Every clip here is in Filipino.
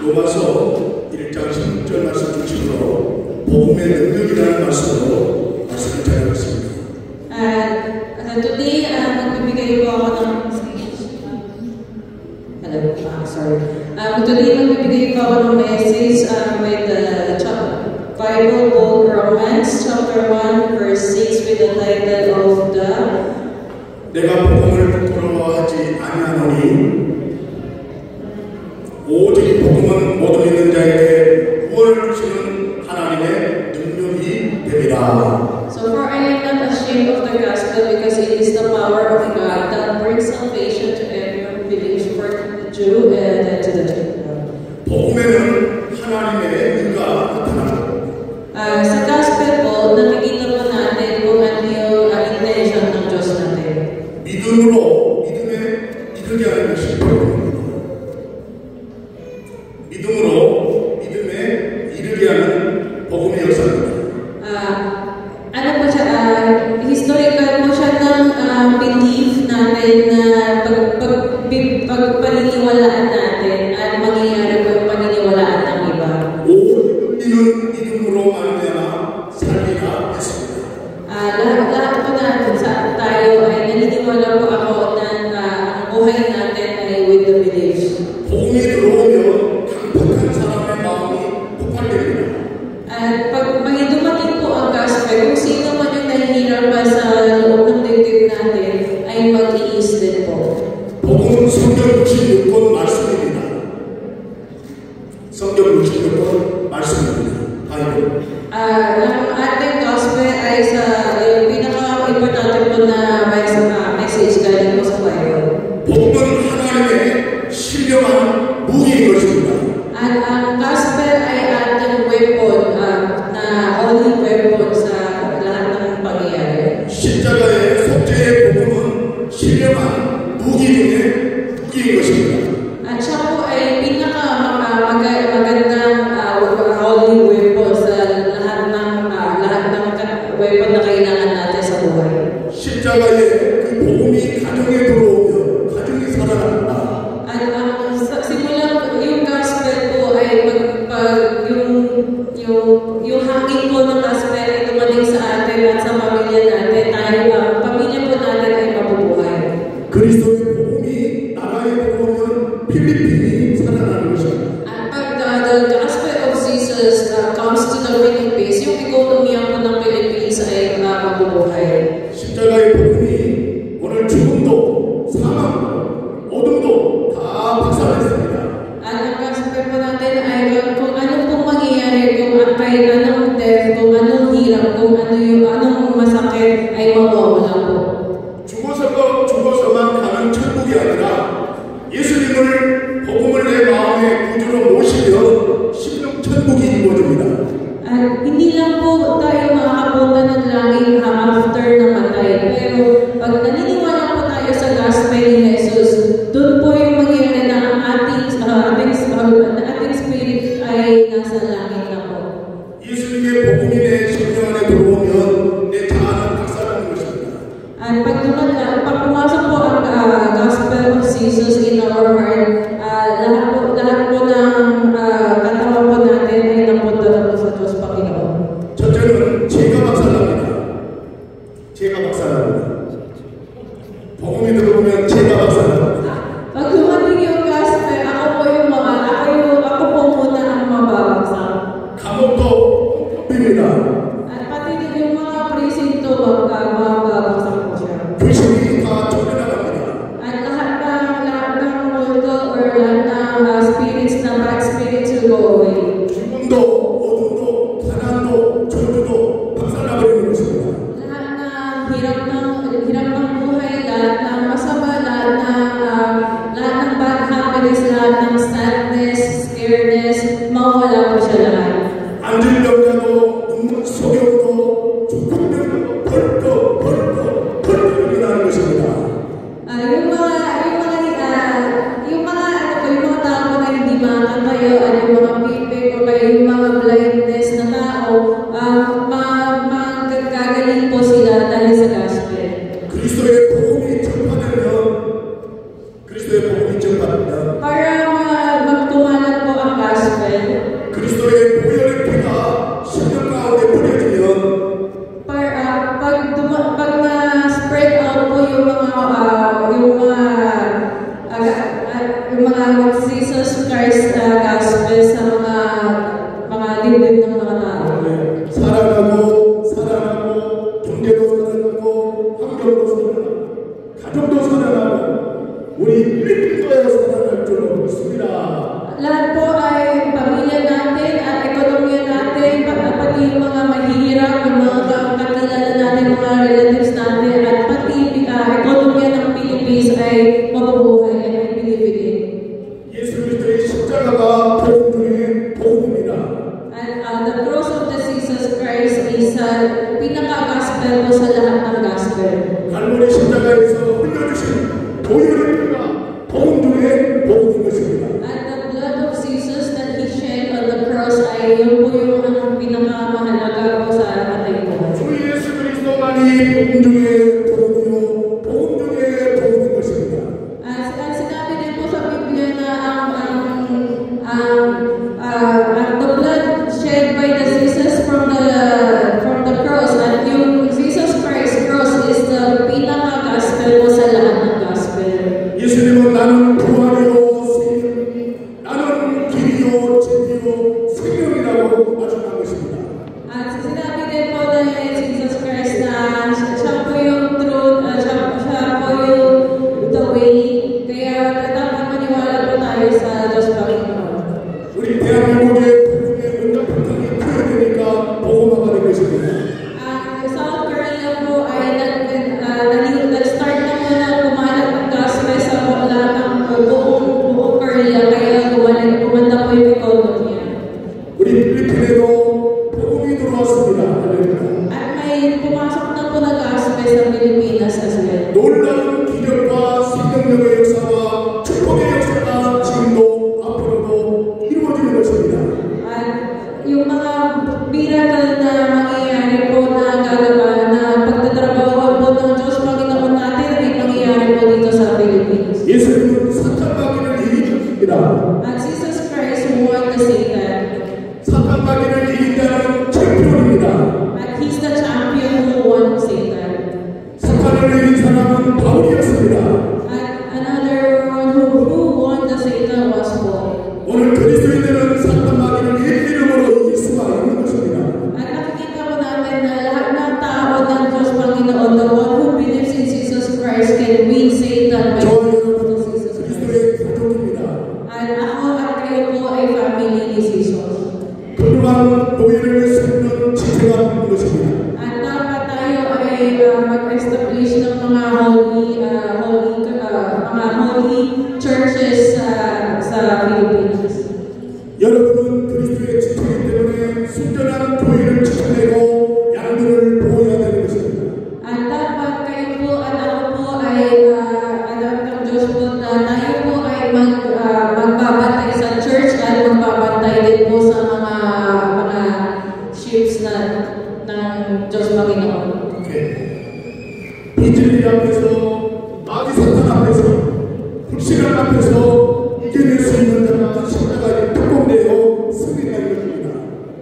로마서 1장 16절 말씀 중심으로 복음의 능력이라는 말씀으로 말씀을 전하겠습니다. Today, magbibigay po ako ng message with the Bible book Romans chapter 1 verse 6 with the title of the 내가 복음을 부끄러워하지 아니하노니 오직 복음은 모든 믿는 자에게 구원을 주시는 하나님의 능력이 됨이라. So for I am not ashamed of the gospel because it is the power of God that brings salvation to everyone who believes, for the Jew and to the Gentile. 복음에는 하나님의 의가 나타납니다. Sa gospel po, nakikita po natin kung ano yung intention ng Diyos natin. 믿음으로 믿음에 이르게 하는 것이 복음입니다. 믿음으로 믿음에 이르게 하는 복음의 역사입니다. Ano po siya, historical po siya ng belief natin na pagpaniniwalaan natin at mangyayari po yung paniniwalaan ng iba. 우리는 믿음으로 말미암아 살리라 했습니다. Lahat po natin sa tayo ay naniniwala po ako na ang buhay natin ay with the belief. 복음이 들어오면 강팍한 사람의 마음이 폭발됩니다. At pag dumating po ang gospel, kung sino man yung nahihirap pa sa loob ng dibdib natin, ay mag-iis din po. 복음은 성경 66권 말씀입니다. 성경 66권 말씀입니다. 바이블. Ang ating gospel ay sa yung pinaka-importante po na message galing po sa Bible. 복음은 하나님의 신령한 무기인 것입니다. At ang gospel ay ating weapon, na holy weapon sa lahat ng pangyayari. 십자가의 속죄의 복음은 신령한 무기 중에 무기인 것입니다. At siya po ay pinaka-magandang holy weapon sa lahat ng weapon na kailangan natin sa buhay. 십자가의 그 복음이 가정에 들어오면 가정이 살아난다. At simulang yung gospel po ay yung hangin po ng gospel ay dumating sa atin at sa pamilya natin, pamilya po natin ay mabubuhay. 그리스도의 복음이 나라에 들어오면 필리핀이 살아나는 것입니다. At pag the gospel of Jesus comes to the Philippines, yung ekonomiya po ng Philippines ay mabubuhay. 십자가의 복음이 오늘 죽음도 사망도 어둠도 다 박살냈습니다. At ang gospel po natin ay kung ano pong mangyayari, kung anong death, kung anong hirap, kung anong masakit ay mawawala po. 죽어서만 가는 천국이 아니라 예수님을 복음을 내 마음의 구주로 모시면 천국이 이루어집니다. At hindi lang po tayo makakapunta ng langit after ng matay, pero pag naniniwala po tayo sa gospel ni Jesus, doon po yung mangyayari na ang ating spirit ay nasa langit na po. 예수님의 복음이 내 심령 안에 들어오면 내 자아는 박살나는 것입니다. At pag pumasok po ang gospel of Jesus in our heart, lahat po ng katawan po natin ay napunta na po sa Diyos Panginoon. 첫째는 죄가 박살납니다. 죄가 박살납니다. 복음이 들어오면 죄가 박살납니다. Pag dumating yung gospel, ako po muna ang mababagsak. 감옥도 봅니다. At pati din yung mga presinto, mababagsak po siya. 귀신이 다 쫓겨나갑니다. At lahat ng mundo or lahat ng spirits na bad spirits will go away. 죽음도 어둠도 가난도 저주도 박살나버리는 것입니다. Lahat ng hirap ng buhay, lahat ng masama, lahat ng bad happiness, lahat ng sadness, scaredness, mawala po siya lahat. 안질병자도 눈물 소경도 죽음병도 벌떡 일어나는 것입니다. Yung mga tao na hindi makatayo, yung mga pipi o yung mga blindness na tao, magkagaling po sila dahil sa gospel. 그리스도의 복음 가정도 살아나고 우리 필리핀도 살아날 줄 믿습니다. Lahat po ay pamilya natin at ekonomiya natin, pati yung mga mahihirap, yung mga kakilala natin, mga relatives natin, at pati ekonomiya ng Philippines ay mabubuhay and I believe in it. 예수 그리스도의 십자가가 복음 중에 복음입니다. And the cross of the Jesus Christ is pinaka-gospel po sa lahat ng gospel. 갈보리 십자가에서 흘려주신 보혈의 피가 복음 중에 복음인 것입니다. At the blood of Jesus that He shed on the cross ay yun po yung ang pinakamahalaga po sa atin po. 주 예수 그리스도만이 복음 중에 복음이요 복음 중에 복음인 것입니다. At sinabi din po sa Biblia na the blood shed by the Jesus from the cross at yung Jesus Christ cross is the pinaka-gospel po sa lahat ng gospel. 예수님은 나는 부활이요 나는 길이요 진리요 생명이라고 말씀한 것입니다. At sinabi din po na Jesus Christ na siya po yung truth, siya po yung the way, kaya dapat maniwala po tayo sa Diyos Panginoon. 우리 대한민국의 복음의 응답하기 표현되니까 복음화가 된 것입니다. South Korea po ay nag-start na po na kumalat ng gospel sa lahat ng buong Korea, kaya kumanda po yung ekonomiya. 우리 필리핀에도 복음이 들어왔습니다. At may pumasok na po na gospel sa Pilipinas as well. 놀라운 기적과 생명력의 역사와 축복의 역사가 지금도 앞으로도 이루어지는 것입니다. At yung mga miracle na mangyayari po na pagtatrabaho po ng Diyos Panginoon natin ay mangyayari po dito sa Pilipinas. 예수님은 사탄마귀를 이기셨습니다. At Jesus Christ won the Satan. 사탄마귀를 이긴다는 챔피언입니다. At He's the champion who won Satan. 사탄을 이긴 사람은 바울이었습니다. At another one who won the Satan was Paul. 오늘 그리스도인들은 사탄마귀를 이름으로 이길 수가 있는 것입니다. At nakikita po natin na lahat ng tao ng Diyos Panginoon, the one who believes in Jesus Christ can win Satan by 저와 the 여러분 blood of Jesus Christ. 그리스도의 가족입니다. At ako at kayo po ay family ni Jesus. 건강한 교회를 세우는 지체가 있는 것입니다. At dapat tayo ay mag-establish ng mga holy churches sa Philippines. 여러분은 그리스도의 지체이기 때문에 순전한 교회를 지켜내고 양들을 보호해야 되는 것입니다. At dapat kayo po at ako po ay anak ng Diyos po na tayo po ay magbabantay sa church at magbabantay din po sa mga sheep ng Diyos Panginoon. 비진리 앞에서 마귀 사탄 앞에서 불신앙 앞에서 이겨낼 수 있는 자가 십자가에 특공되어 승리하는 것입니다.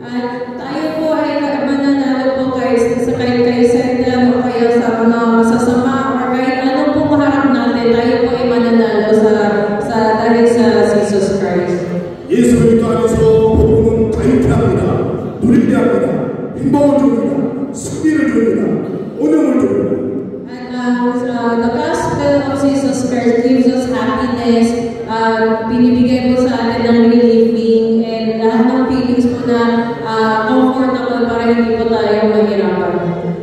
At tayo po ay mananalo po guys sa kahit Satan o kaya sa mga masasama or kahit ano po maharap natin, tayo po ay mananalo dahil sa Jesus Christ. 예수 그리스도 안에서 복음은 자유케 합니다. 누리게 합니다. 행복을 줍니다. 승리를 줍니다. 오명을 줍니다. And the gospel of Jesus Christ gives us happiness, binibigay po sa atin ng relieving, and lahat ng feelings po na comfortable para hindi po tayo mahirapan.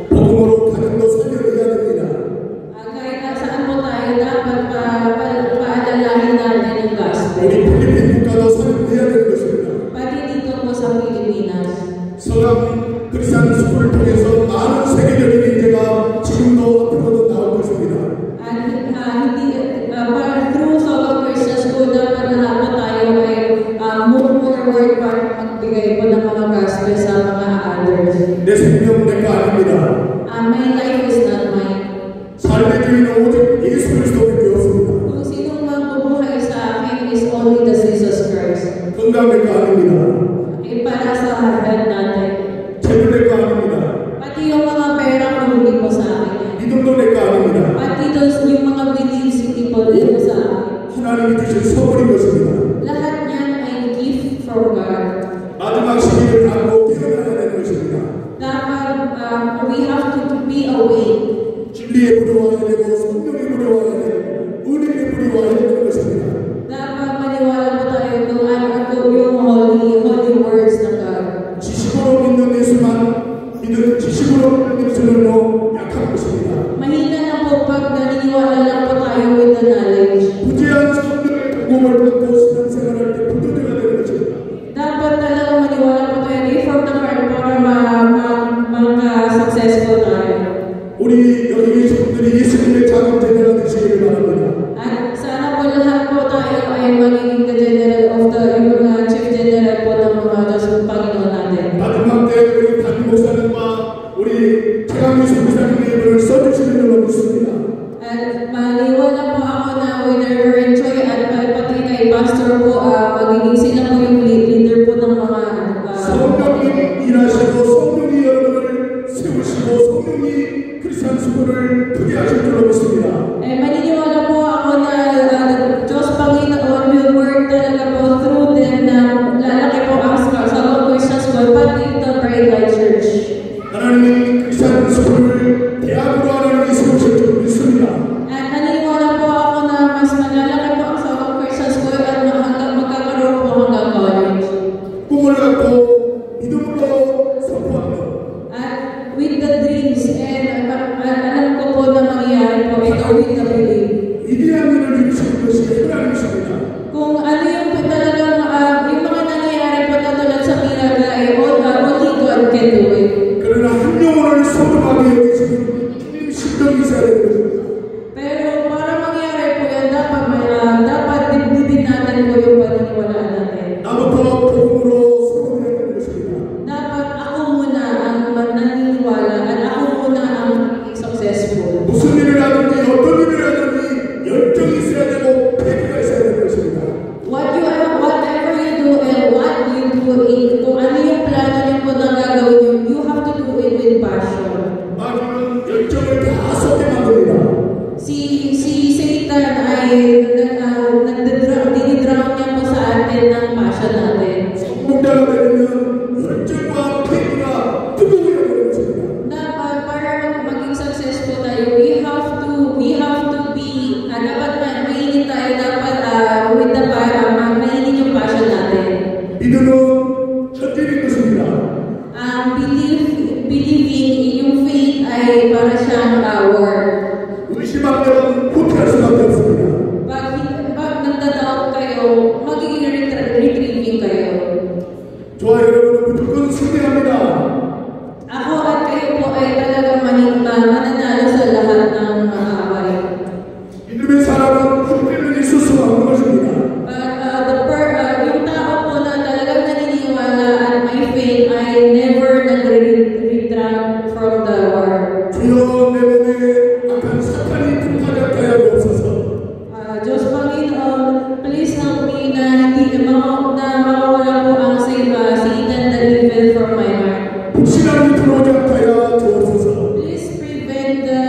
복음으로 가정도 살려내야 됩니다. Kahit saan po tayo, dapat paalalahin natin yung gospel. 우리 필리핀 국가도 살려내야 되는 것입니다. Pati dito po sa Pilipinas. 서강 크리스찬 스쿨을 통해서 많은 세계적인 인재가 지금도 앞으로도 나올 것입니다. At through Soga Christian School, dapat lahat po tayo ay move forward para magbigay po ng mga gospel sa mga others. 내 생명 내 거 아닙니다. My life is not mine. 삶의 주인은 오직 예수 그리스도밖에 없습니다. Kung sinong magbubuhay sa akin is only the Jesus Christ. 건강 내 거 아닙니다. Para sa health natin. 재물 내 거 아닙니다. Pati yung mga pera ko hindi po sa akin. 믿음도 내 거 아닙니다. Pati yung mga beliefs hindi po dito sa akin. 하나님이 주신 선물인 것입니다. Lahat yan ay gift from God. 마지막 시기를 알고 깨어나야 되는 것입니다. Dapat we have to be awake. 진리에 부려워야 되고 성령에 부려워야 하나님을 받고 신앙생활할 때 부도가 되는 것입니다. Dapat talaga maniwala po tayo. Give from the heart para mag-successful tayo. 우리 여기 계신 분들이 예수님의 작은 제자가 되시기를 바랍니다. At sana po lahat po tayo ay magiging ka-general of the chief general po ng mga Diyos ng Panginoon natin. 마지막 때 우리 담임 목사님과 우리 최강희 선교사님의 이름을 써주시는 줄 믿습니다. At maniwala po ako na with Reverend Choi at pati kay Pastor po, magiging sila po yung leader po ng mga 성령님 일하시고 성령이 여러분을 세우시고 성령이 크리스찬 수고를 크게 하실 줄로 믿습니다. Maniniwala po ako na Diyos Panginoon will work talaga po through them na lalaki po ang Salon Christian School pati ito Bright Light Church. 하나님이 크리스찬 수고를 대학으로 하나님이 세우실 줄로 믿습니다. At naniniwala po ako na mas malalaki po ang Salon Christian School at magkakaroon po hanggang college. 꿈을 갖고 믿음으로 선포하며 At with the dreams and alam ko po na mangyayari po ito with the belief. 위대한 일을 이루시는 것이 하나님이십니다. Kung ano yung talagang yung mga nangyayari po na tulad sa miracle ay only God can do it. 그러나 한 영혼을 소중하게 여기시는 주님 심정이 있어야 되는 것입니다. Pero para mangyari po yan, dapat dibdibin natin po yung paniniwalaan natin. 나부터 복음으로 소금해야 되는 것입니다. Dapat ako muna ang naniniwala at ako muna ang successful. 무슨 일을 하든지 어떤 일을 하든지 열정이 있어야 되고 패기가 있어야 되는 것입니다. Whatever you do and what you do, kung ano yung plano niyo po na gagawin niyo, you have to do it with passion. 마귀는 열정을 다 쏟게 만듭니다. Si Satan ay dinidrown niya po sa atin ng passion natin. 성공자가 되려면 열정과 패기가 뜨거워야 되는 것입니다. Dapat para maging successful tayo, we have to be, dapat mainit tayo, dapat with the mainit yung passion natin. 믿음은 현실인 것입니다. Believing yung faith ay para siyang war. 의심하면 후퇴할 수밖에 없습니다. Pag nagda-doubt kayo, magiging retrieving kayo. 저와 여러분은 무조건 승리합니다. Ako at kayo po ay talagang mananalo sa lahat ng away. 믿음의 사람은 흔들림이 있을 수가 없는 것입니다. Yung tao po na talagang naniniwala at may faith ay never nag-retract from the war. 주여 내 몸에 악한 사탄이 들어가게 하여 주옵소서. Diyos Panginoon, please help me na mawawala po ang Satan the evil from my heart. 불신앙이 들어오지 않게 하여 주옵소서. Please prevent the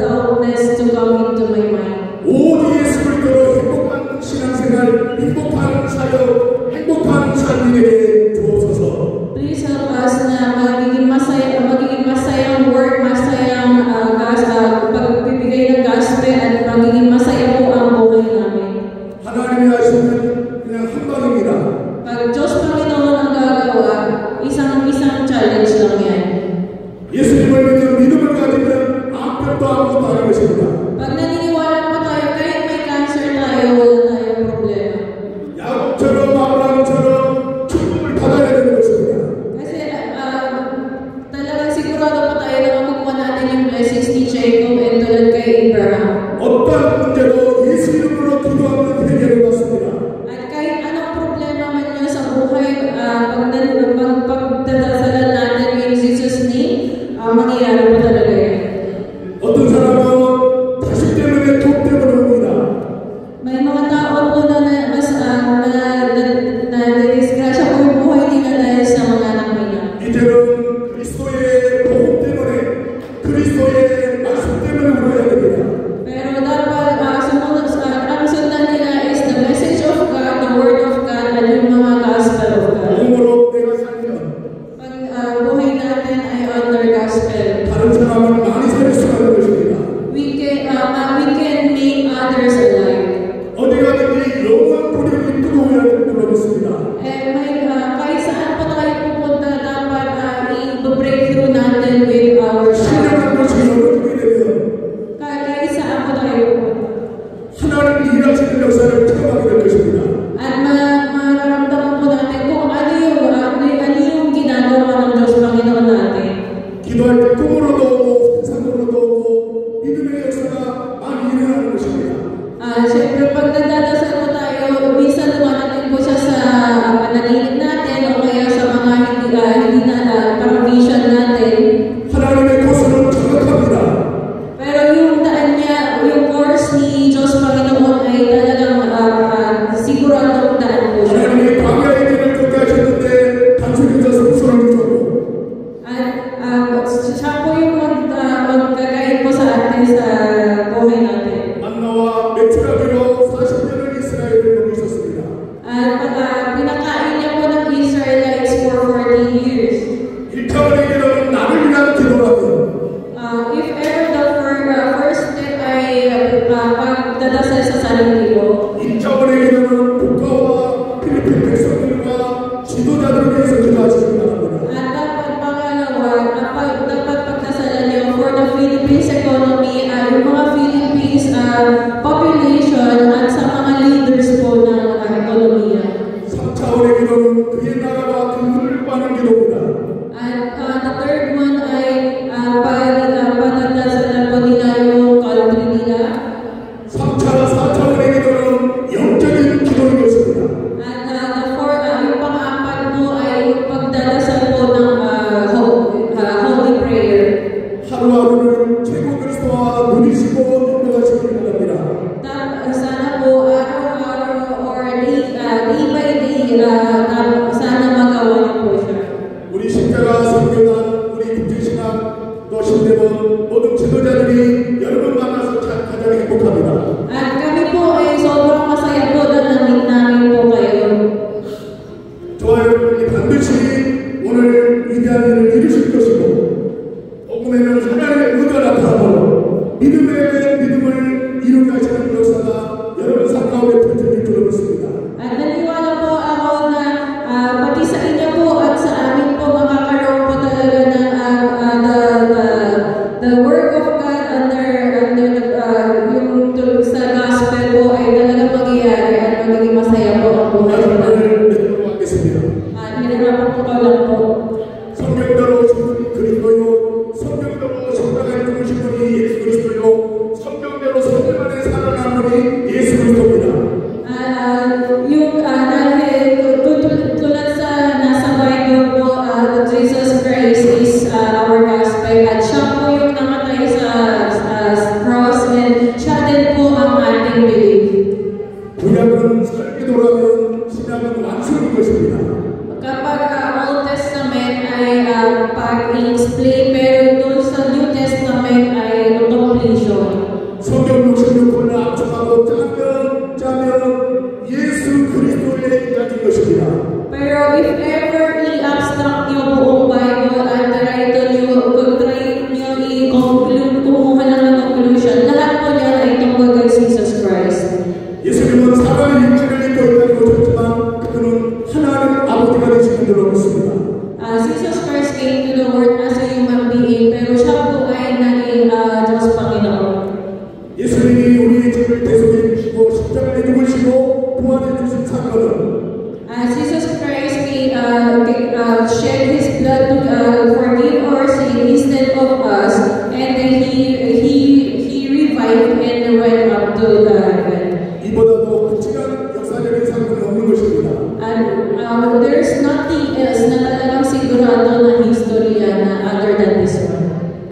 doubtness to come into my mind. 오직 예수 그리스도로 행복한 신앙생활, 행복한 사역, 행복한 삶이 되게 주옵소서. Please help us na magiging masayang work, masayang pagbibigay ng gospel at magiging masaya po ang buhay namin. 하나님이 하시면 그냥 한 방입니다. Pag Diyos Panginoon ang gagawa, isang challenge lang yan. 예수님을 믿는 믿음을 가지면 아무것도 아무것도 아닌 것입니다. Pag naniniwala po tayo, kahit may cancer tayo, wala tayong problema. 야곱처럼 아브라함처럼 축복을 받아야 되는 것입니다. Kasi talagang sigurado po tayo na makukuha natin yung blessings ni Jacob and tulad kay Abraham. 어떠한 문제도 예수 이름으로 기도하면 해결을 받습니다. At kahit anong problema man yun sa buhay, pagdadasalan natin in Jesus' name, mangyayari po talaga yan. 어떤 사람은 자식 때문에 돈 때문에 옵니다. May mga tao po na disgrasya po yung buhay nila dahil sa mga anak nila. 이제는 그리스도의 복음 때문에 그리스도의 말씀 때문에 울어야 됩니다. Pero dapat ang sundan nila is the message of God, the word of God, at yung mga gospel of God. 복음으로 내가 살면 Pag buhay natin ay under gospel, 다른 사람을 많이 살릴 수가 있는 것입니다. we can make others alive. 어디 가든지 영원 고력이 뜨거워야 될 줄로 믿습니다. Kahit saan pa tayo pupunta, dapat i-breakthrough natin with our God. 신령한 것이 열어지게 되면 Kahit saan pa tayo pupunta. 하나님 일하시는 역사를 체험하게 됩니다. 역사가 많이 일어나는 것입니다. Siyempre, pag nagdadasal po tayo, minsan lumarating po siya sa panaginip natin o kaya sa mga hindi na parang vision natin. 하나님의 코스는 정확합니다. Pero yung daan niya, yung course ni Diyos Panginoon ay talagang siguradong daan po siya. 하나님이 광야의 길을 걷게 하셨는데 단순히 저 성소를 줬고 At siya po yung magkakain po sa atin sa buhay natin. 만나와 메추라기로 40년을 이스라엘을 먹이셨습니다. At pinakain niya po ng Israelites for 40 years. 일타원의 기도는 나를 위한 기도라고. If ever the first step ay pagdadasal sa sarili mo, 일타원의 기도는 국가와 필리핀 백성들과 지도자들을 위해서 기도하시기 바랍니다. at dapat pangalawa, dapat pagdasalan niyo for the Philippines economy, yung mga Philippines population at sa mga leaders po ng ekonomiya. 3차원의 기도는 그의 나라와 그 문을 파는 기도입니다. At the third one ay pagdadasalan po nila yung country nila. 4차원의 기도는 영적인 기도인 것입니다. At the fourth, yung pang-apat po ay yung pagdadasal po ng holy prayer. 하루하루를 최고 그리스도와 누리시고 행동하시길 바랍니다. Sana po araw-araw or day by day, sana magawa niyo po siya. 우리 십자가 선교단, 우리 국제신학, 또 신대원 모든 지도자들이 여러분 만나서 가장 행복합니다. At kami po ay sobrang masaya po na na-meet namin po kayo. 저와 여러분이 반드시 오늘 위대한 일을 이루실 것이고 복음에는 하나님의 의가 나타나고 믿음을 이루게 하시는 역사가 여러분 삶 가운데 펼쳐질 줄 믿습니다. At naniwala po ako na pati sa inyo po at sa amin po makakaroon po talaga ng the work of God under yung sa gospel po ay talaga mangyayari at magiging masaya po ang buhay nila. 하나님을 믿도록 하겠습니다. Hinirapan po ko lang po. 성경대로 죽은 그리스도요, 성경대로 십자가에 죽으신 분이 예수 그리스도요, 성경대로 성경만에 살아난 분이 예수 그리스도입니다. Yung tulad sa nasa Bible po, Jesus Christ is our gospel at siya po yung namatay sa cross and siya din po ang ating belief. 구약은 설기도라면 신약은 완성인 것입니다. Kapag Old Testament ay pag-i-explain pero doon sa New Testament ay completion. 성경 66권을 압축하고 짜면 예수 그리스도의 이야기인 것입니다. Pero if ever i-abstract niyo buong Bible at try niyo i-conclude, kumuha lang ng conclusion, lahat po niya ay tungkol kay Jesus Christ. 예수님은 사람의 육체를 입고 있다고 하셨지만 그는 하나님 아버지가 되시는 줄로 믿습니다. Jesus Christ came to the world as a human being, pero siya po ay naging Diyos Panginoon. 예수님이 우리의 죄를 대속해 주시고 십자가에 죽으시고 부활해 주신 사건은 Jesus Christ shed His blood to forgive our sin instead of us, and then He revived and went up to the heaven. 이보다도 끔찍한 역사적인 사건은 없는 것입니다. And there's nothing else na talagang sigurado na history na other than this one.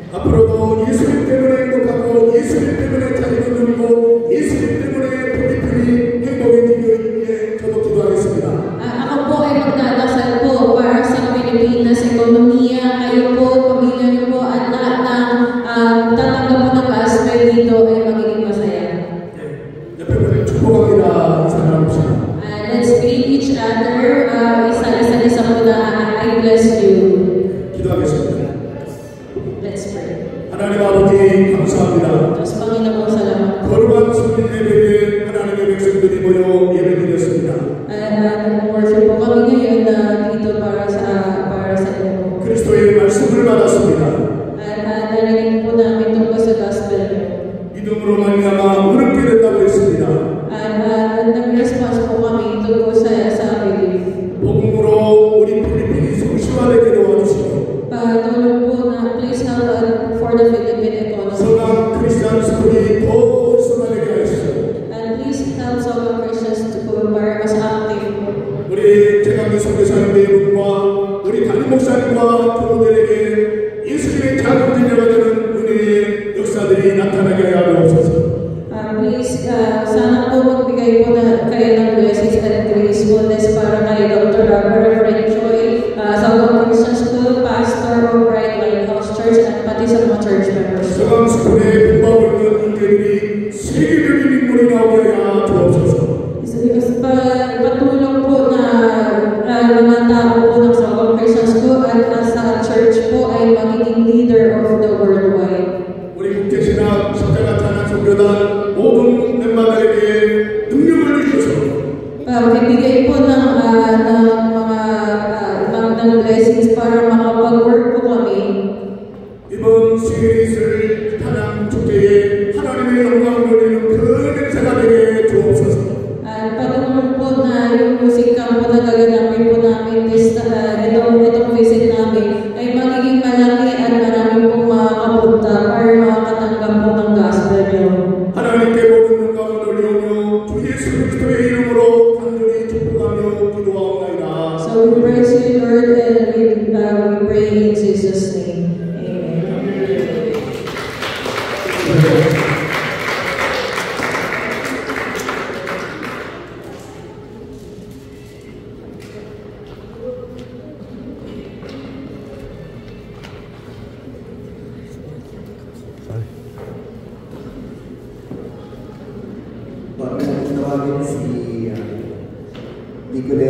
앞으로도 예수님 때문에 행복하고 예수님 때문에 자리가 누리고 예수님 때문에 필리핀이 행복해지기 위해 저도 기도하겠습니다. Ako po ay magdadasal po para sa Pilipinas ekonomiya, kayo po, pamilya niyo po, at lahat ng tatanggap po ng gospel dito ay magiging masaya. 옆에 분들 축복합니다. 인사 나눕시다. Let's greet each other. Isa po na I bless you. 기도하겠습니다. Let's pray. 하나님 아버지 감사합니다. Diyos Panginoon, salamat po. 거룩한 수민 예배에 하나님의 백성들이 모여 예배드렸습니다. Nag-worship po kami ngayon dito para sa inyo po. 그리스도의 말씀을 받았습니다. At narinig po namin tungkol sa gospel niyo. 믿음으로 말미암아 어렵게 된다고 했습니다. At nag-response po kami tungkol sa belief. 복음으로 우리 필리핀이 성취화되게 도와주시고 Tulong po na please help for the Philippine economy. 성악 크리스찬 스쿨이 kayo ng blessings and gracefulness para kay Dr. Reverend Choi, sa Wong Christian School, Pastor of Bright Lighthouse Church, at pati sa mga church members. 서강스쿨에 공부하고 있는 인재들이 세계적인 인물이 나오게 하여 주옵소서. Patulong po na mga tao po ng Wong Christian School at nasa church po ay magiging leader of the worldwide. 우리 국제신학 십자가 찬양 선교단 모든 멤버들에게 능력을 주셔서 Magbigay po ng mga blessings para makapag-work po kami. 이번 시리즈를 찬양 축제에 하나님의 영광을 돌리는 그 냄새가 되게 주옵소서. At patulong po na yung musika po na gaganapin po namin itong visit namin ay magiging malaki at marami pong makakapunta para makakatanggap po ng gospel niyo. 하나님께 모든 영광을 돌리오며 주 예수 그리스도의 이름으로 간절히 축복하며 기도하옵나이다. So we praise you, Lord, and we pray in Jesus' name. Amen. Tawagin si Nicolas.